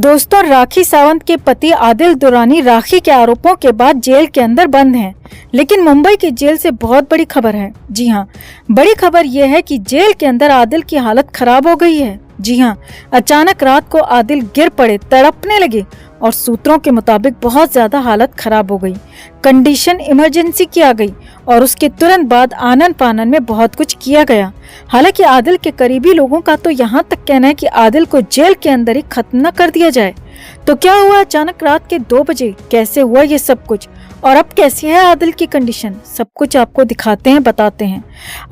दोस्तों, राखी सावंत के पति आदिल दुरानी राखी के आरोपों के बाद जेल के अंदर बंद हैं। लेकिन मुंबई की जेल से बहुत बड़ी खबर है। जी हां, बड़ी खबर यह है कि जेल के अंदर आदिल की हालत खराब हो गई है। जी हां, अचानक रात को आदिल गिर पड़े, तड़पने लगे और सूत्रों के मुताबिक बहुत ज्यादा हालत खराब हो गई। कंडीशन इमरजेंसी की आ गई और उसके तुरंत बाद आनन फानन में बहुत कुछ किया गया। हालांकि आदिल के करीबी लोगों का तो यहाँ तक कहना है कि आदिल को जेल के अंदर ही खत्म न कर दिया जाए। तो क्या हुआ अचानक रात के 2 बजे, कैसे हुआ ये सब कुछ और अब कैसी है आदिल की कंडीशन, सब कुछ आपको दिखाते हैं, बताते हैं।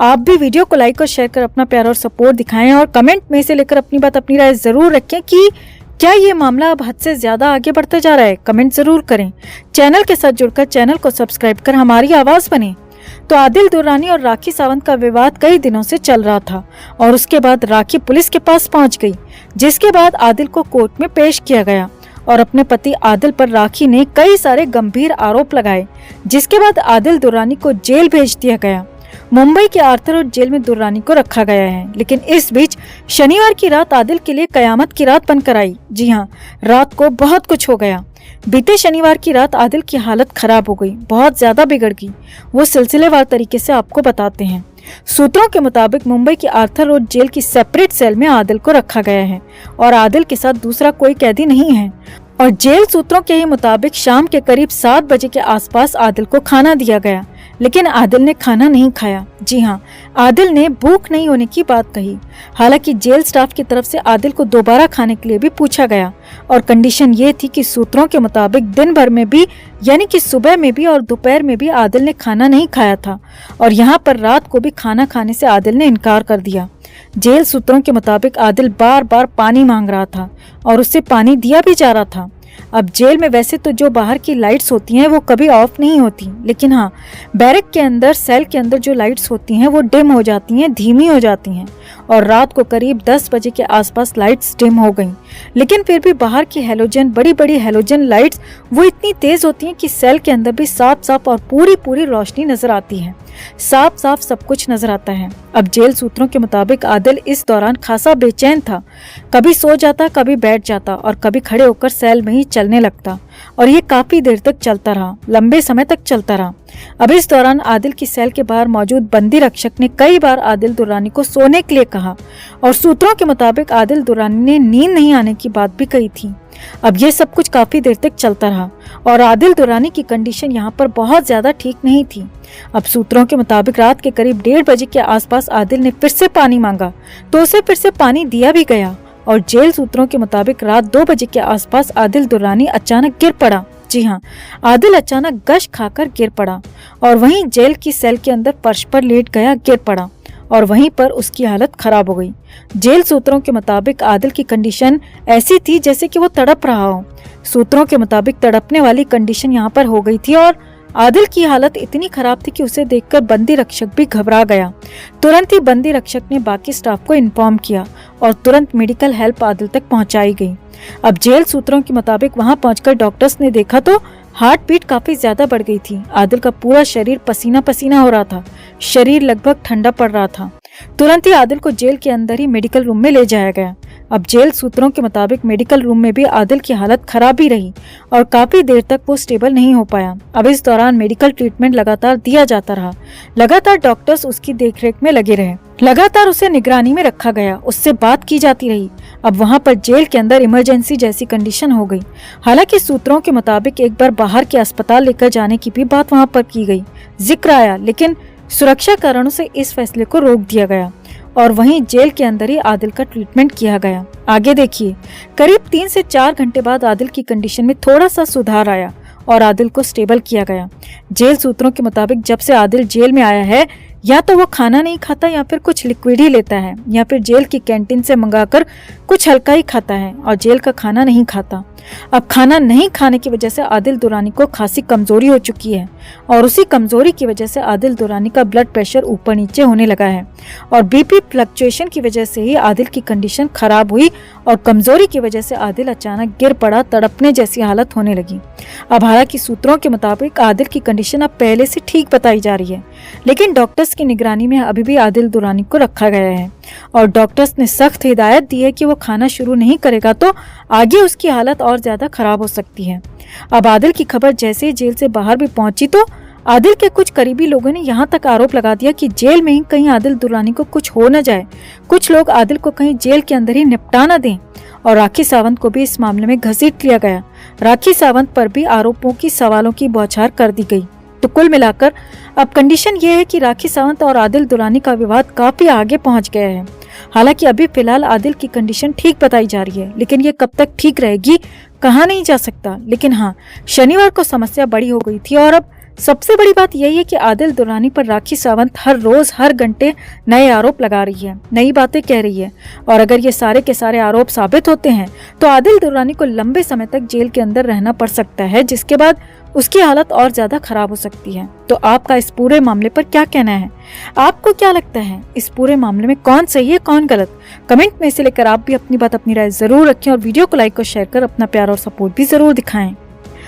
आप भी वीडियो को लाइक और शेयर कर अपना प्यार और सपोर्ट दिखाएं और कमेंट में से लेकर अपनी बात, अपनी राय जरूर रखें कि क्या ये मामला अब हद से ज्यादा आगे बढ़ता जा रहा है। कमेंट जरूर करें। चैनल के साथ जुड़कर चैनल को सब्सक्राइब कर हमारी आवाज बने। तो आदिल दुरानी और राखी सावंत का विवाद कई दिनों से चल रहा था और उसके बाद राखी पुलिस के पास पहुंच गई, जिसके बाद आदिल को कोर्ट में पेश किया गया और अपने पति आदिल पर राखी ने कई सारे गंभीर आरोप लगाए, जिसके बाद आदिल दुरानी को जेल भेज दिया गया। मुंबई के आर्थर रोड जेल में दुरानी को रखा गया है। लेकिन इस बीच शनिवार की रात आदिल के लिए कयामत की रात बनकर आई। जी हाँ, रात को बहुत कुछ हो गया। बीते शनिवार की रात आदिल की हालत खराब हो गई, बहुत ज्यादा बिगड़ गई। वो सिलसिलेवार तरीके से आपको बताते हैं। सूत्रों के मुताबिक मुंबई के आर्थर रोड जेल की सेपरेट सेल में आदिल को रखा गया है और आदिल के साथ दूसरा कोई कैदी नहीं है। और जेल सूत्रों के ही मुताबिक शाम के करीब 7 बजे के आसपास आदिल को खाना दिया गया, लेकिन आदिल ने खाना नहीं खाया। जी हाँ, आदिल ने भूख नहीं होने की बात कही। हालांकि जेल स्टाफ की तरफ से आदिल को दोबारा खाने के लिए भी पूछा गया और कंडीशन ये थी कि सूत्रों के मुताबिक दिन भर में भी, यानी कि सुबह में भी और दोपहर में भी आदिल ने खाना नहीं खाया था और यहाँ पर रात को भी खाना खाने से आदिल ने इनकार कर दिया। जेल सूत्रों के मुताबिक आदिल बार बार पानी मांग रहा था और उससे पानी दिया भी जा रहा था। अब जेल में वैसे तो जो बाहर की लाइट्स होती हैं वो कभी ऑफ नहीं होती, लेकिन हाँ, बैरक के अंदर, सेल के अंदर जो लाइट्स होती हैं वो डिम हो जाती हैं, धीमी हो जाती हैं और रात को करीब 10 बजे के आसपास लाइट्स डिम हो गईं। लेकिन फिर भी बाहर की हैलोजन, बड़ी बड़ी हैलोजन लाइट्स वो इतनी तेज होती हैं कि सेल के अंदर भी साफ साफ और पूरी पूरी रोशनी नजर आती है, साफ साफ सब कुछ नजर आता है। अब जेल सूत्रों के मुताबिक आदिल इस दौरान खासा बेचैन था, कभी सो जाता, कभी बैठ जाता और कभी खड़े होकर सेल में ही चलने लगता और ये काफी देर तक चलता रहा, लंबे समय तक चलता रहा। अब इस दौरान आदिल की सेल के बाहर मौजूद बंदी रक्षक ने कई बार आदिल दुरानी को सोने के लिए कहा और सूत्रों के मुताबिक आदिल दुरानी ने नींद नहीं आने की बात भी कही थी। अब ये सब कुछ काफी देर तक चलता रहा और आदिल दुरानी की कंडीशन यहाँ पर बहुत ज्यादा ठीक नहीं थी। अब सूत्रों के मुताबिक रात के करीब 1:30 बजे के आसपास आदिल ने फिर से पानी मांगा तो उसे फिर से पानी दिया भी गया और जेल सूत्रों के मुताबिक रात 2 बजे के आसपास आदिल दुरानी अचानक गिर पड़ा। जी हाँ, आदिल अचानक गश खाकर गिर पड़ा और वहीं जेल की सेल के अंदर फर्श पर लेट गया, गिर पड़ा और वहीं पर उसकी हालत खराब हो गई। जेल सूत्रों के मुताबिक आदिल की कंडीशन ऐसी थी जैसे कि वो तड़प रहा हो। सूत्रों के मुताबिक तड़पने वाली कंडीशन यहाँ पर हो गई थी और आदिल की हालत इतनी खराब थी कि उसे देखकर बंदी रक्षक भी घबरा गया। तुरंत ही बंदी रक्षक ने बाकी स्टाफ को इन्फॉर्म किया और तुरंत मेडिकल हेल्प आदिल तक पहुंचाई गई। अब जेल सूत्रों के मुताबिक वहां पहुंचकर डॉक्टर्स ने देखा तो हार्ट बीट काफी ज्यादा बढ़ गई थी। आदिल का पूरा शरीर पसीना पसीना हो रहा था, शरीर लगभग ठंडा पड़ रहा था। तुरंत ही आदिल को जेल के अंदर ही मेडिकल रूम में ले जाया गया। अब जेल सूत्रों के मुताबिक मेडिकल रूम में भी आदिल की हालत खराब ही रही और काफी देर तक वो स्टेबल नहीं हो पाया। अब इस दौरान मेडिकल ट्रीटमेंट लगातार दिया जाता रहा, लगातार डॉक्टर्स उसकी देखरेख में लगे रहे, लगातार उसे निगरानी में रखा गया, उससे बात की जाती रही। अब वहाँ पर जेल के अंदर इमरजेंसी जैसी कंडीशन हो गई। हालांकि सूत्रों के मुताबिक एक बार बाहर के अस्पताल लेकर जाने की भी बात वहाँ पर की गई, जिक्र आया, लेकिन सुरक्षा कारणों से इस फैसले को रोक दिया गया और वहीं जेल के अंदर ही आदिल का ट्रीटमेंट किया गया। आगे देखिए, करीब 3 से 4 घंटे बाद आदिल की कंडीशन में थोड़ा सा सुधार आया और आदिल को स्टेबल किया गया। जेल सूत्रों के मुताबिक जब से आदिल जेल में आया है, या तो वो खाना नहीं खाता या फिर कुछ लिक्विड ही लेता है या फिर जेल की कैंटीन से मंगाकर कुछ हल्का ही खाता है और जेल का खाना नहीं खाता। अब खाना नहीं खाने की वजह से आदिल दुरानी को खासी कमजोरी हो चुकी है और उसी कमजोरी की वजह से आदिल दुरानी का ब्लड प्रेशर ऊपर नीचे होने लगा है और बीपी फ्लक्चुएशन की वजह से ही आदिल की कंडीशन खराब हुई और कमजोरी की वजह से आदिल अचानक गिर पड़ा, तड़पने जैसी हालत होने लगी। अब हालांकि सूत्रों के मुताबिक आदिल की कंडीशन अब पहले से ठीक बताई जा रही है, लेकिन डॉक्टर्स की निगरानी में अभी भी आदिल दुरानी को रखा गया है और डॉक्टर्स ने सख्त हिदायत दी है कि वो खाना शुरू नहीं करेगा तो आगे उसकी हालत और ज्यादा खराब हो सकती है। अब आदिल की खबर जैसे ही जेल से बाहर भी पहुंची तो आदिल के कुछ करीबी लोगों ने यहाँ तक आरोप लगा दिया कि जेल में ही कहीं आदिल दुरानी को कुछ हो न जाए, कुछ लोग आदिल को कहीं जेल के अंदर ही निपटा न दें। और राखी सावंत को भी इस मामले में घसीट लिया गया। राखी सावंत पर भी आरोपों की सवालों की बौछार कर दी गई। तो कुल मिलाकर अब कंडीशन ये है कि राखी सावंत और आदिल दुरानी का विवाद काफी आगे पहुंच गया है। हालांकि अभी फिलहाल आदिल की कंडीशन ठीक बताई जा रही है, लेकिन ये कब तक ठीक रहेगी कहा नहीं जा सकता। लेकिन हाँ, शनिवार को समस्या बड़ी हो गई थी और अब सबसे बड़ी बात यही है कि आदिल दुरानी पर राखी सावंत हर रोज हर घंटे नए आरोप लगा रही है, नई बातें कह रही है। और अगर ये सारे के सारे आरोप साबित होते हैं तो आदिल दुरानी को लंबे समय तक जेल के अंदर रहना पड़ सकता है, जिसके बाद उसकी हालत और ज्यादा खराब हो सकती है। तो आपका इस पूरे मामले पर क्या कहना है? आपको क्या लगता है इस पूरे मामले में कौन सही है कौन गलत? कमेंट में से लेकर आप भी अपनी बात अपनी राय जरूर रखें और वीडियो को लाइक और शेयर कर अपना प्यार और सपोर्ट भी जरूर दिखाएं।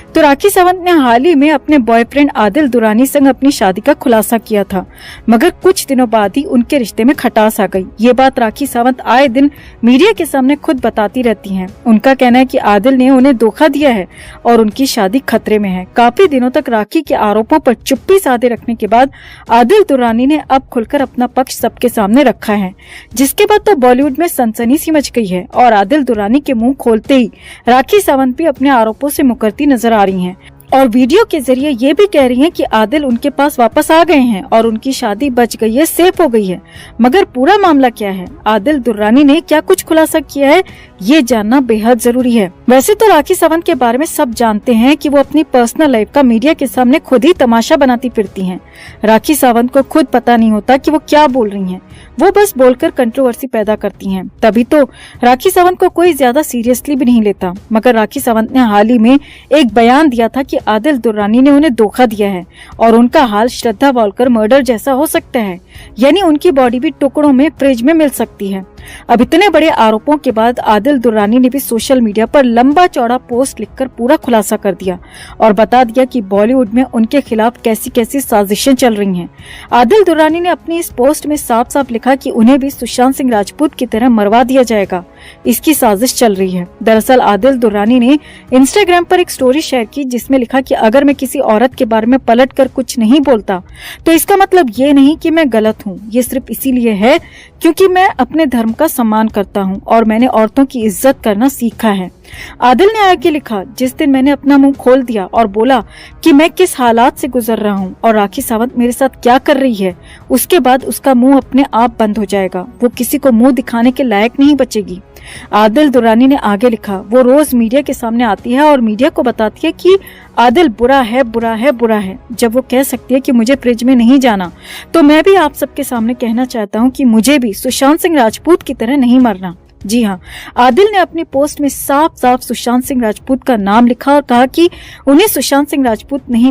तो राखी सावंत ने हाल ही में अपने बॉयफ्रेंड आदिल दुरानी संग अपनी शादी का खुलासा किया था, मगर कुछ दिनों बाद ही उनके रिश्ते में खटास आ गई। ये बात राखी सावंत आए दिन मीडिया के सामने खुद बताती रहती हैं। उनका कहना है कि आदिल ने उन्हें धोखा दिया है और उनकी शादी खतरे में है। काफी दिनों तक राखी के आरोपों पर चुप्पी साधे रखने के बाद आदिल दुरानी ने अब खुलकर अपना पक्ष सबके सामने रखा है, जिसके बाद तो बॉलीवुड में सनसनी सी मच गई है और आदिल दुरानी के मुंह खोलते ही राखी सावंत भी अपने आरोपों से मुकरती नजर आ रही हैं और वीडियो के जरिए ये भी कह रही हैं कि आदिल उनके पास वापस आ गए हैं और उनकी शादी बच गई है, सेफ हो गई है। मगर पूरा मामला क्या है, आदिल दुर्रानी ने क्या कुछ खुलासा किया है, ये जानना बेहद जरूरी है। वैसे तो राखी सावंत के बारे में सब जानते हैं कि वो अपनी पर्सनल लाइफ का मीडिया के सामने खुद ही तमाशा बनाती फिरती हैं। राखी सावंत को खुद पता नहीं होता कि वो क्या बोल रही हैं, वो बस बोलकर कंट्रोवर्सी पैदा करती हैं। तभी तो राखी सावंत को कोई ज्यादा सीरियसली भी नहीं लेता। मगर राखी सावंत ने हाल ही में एक बयान दिया था कि आदिल दुर्रानी ने उन्हें धोखा दिया है और उनका हाल श्रद्धा वालकर मर्डर जैसा हो सकता है, यानी उनकी बॉडी भी टुकड़ों में फ्रिज में मिल सकती है। अब इतने बड़े आरोपों के बाद आदिल दुर्रानी ने भी सोशल मीडिया पर लंबा चौड़ा पोस्ट लिखकर पूरा खुलासा कर दिया और बता दिया कि बॉलीवुड में उनके खिलाफ कैसी कैसी साजिशें चल रही हैं। आदिल दुर्रानी ने अपनी इस पोस्ट में साफ साफ लिखा कि उन्हें भी सुशांत सिंह राजपूत की तरह मरवा दिया जाएगा, इसकी साजिश चल रही है। दरअसल आदिल दुर्रानी ने इंस्टाग्राम पर एक स्टोरी शेयर की जिसमें लिखा कि अगर मैं किसी औरत के बारे में पलट कर कुछ नहीं बोलता तो इसका मतलब ये नहीं कि मैं गलत हूँ, ये सिर्फ इसीलिए है क्योंकि मैं अपने धर्म का सम्मान करता हूँ और मैंने औरतों की इज्जत करना सीखा है। आदिल ने आगे लिखा, जिस दिन मैंने अपना मुंह खोल दिया और बोला कि मैं किस हालात से गुजर रहा हूँ और राखी सावंत मेरे साथ क्या कर रही है, उसके बाद उसका मुंह अपने आप बंद हो जाएगा, वो किसी को मुंह दिखाने के लायक नहीं बचेगी। आदिल दुर्रानी ने आगे लिखा, वो रोज मीडिया के सामने आती है और मीडिया को बताती है कि आदिल बुरा है बुरा है बुरा है। जब वो कह सकती है कि मुझे फ्रिज में नहीं जाना, तो मैं भी आप सबके सामने कहना चाहता हूँ कि मुझे भी सुशांत सिंह राजपूत की तरह नहीं मरना। जी हाँ, आदिल ने अपनी पोस्ट में साफ साफ सुशांत सिंह राजपूत का नाम लिखा और कहा कि उन्हें सुशांत सिंह राजपूत नहीं